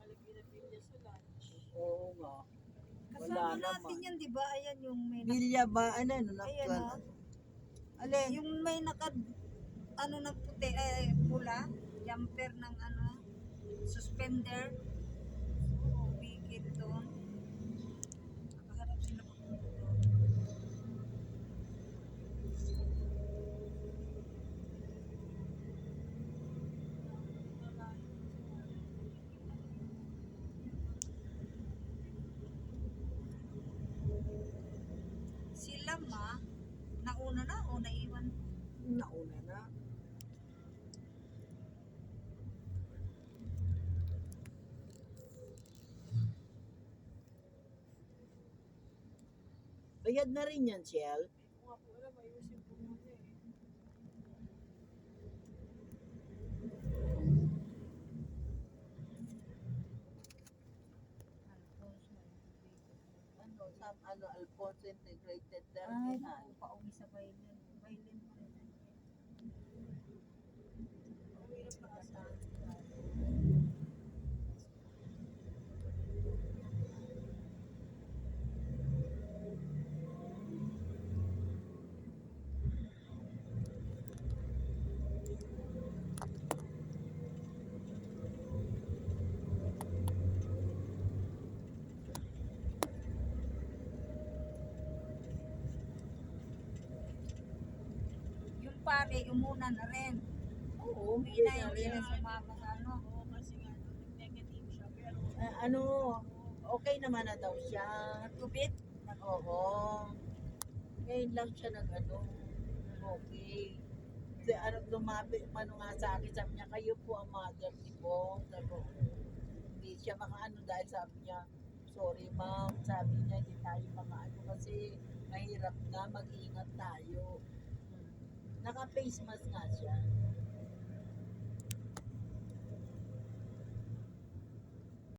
mga Pilya sa lunch. Oo nga. Kasama Wala natin naman. yan, di ba? Ayan yung may Bilya ba? Ano? Ayan, Nakal. oh. Alin? Yung may ano na puti, pula, jumper ng ano, suspender, bigit doon. Nakaharap sila papunta doon. Sila nauna na o naiwan? Nauna na. Bayad na rin yan, Shell. Kung nga po alam, ayusin po muna eh. Alfonso Integrated Ay, Terminal. pauwi sa Bailin. Bailin pa rin. Mahirap na kasi. Yung pare, umuna na rin. Oo, Hindi na sumama sa ano. Oo, kasi nga, negative siya. Pero, okay naman na daw siya. Nagkubit. Oo. Ngayon lang siya okay. Kasi lumapit pa nga sa akin, sabi niya, kayo po ang mother ni Bong. Sabi ko, hindi siya makaano dahil sabi niya, sorry ma'am, sabi niya, hindi tayo makaano kasi mahirap na, mag-ingat tayo. Naka-face mask nga siya.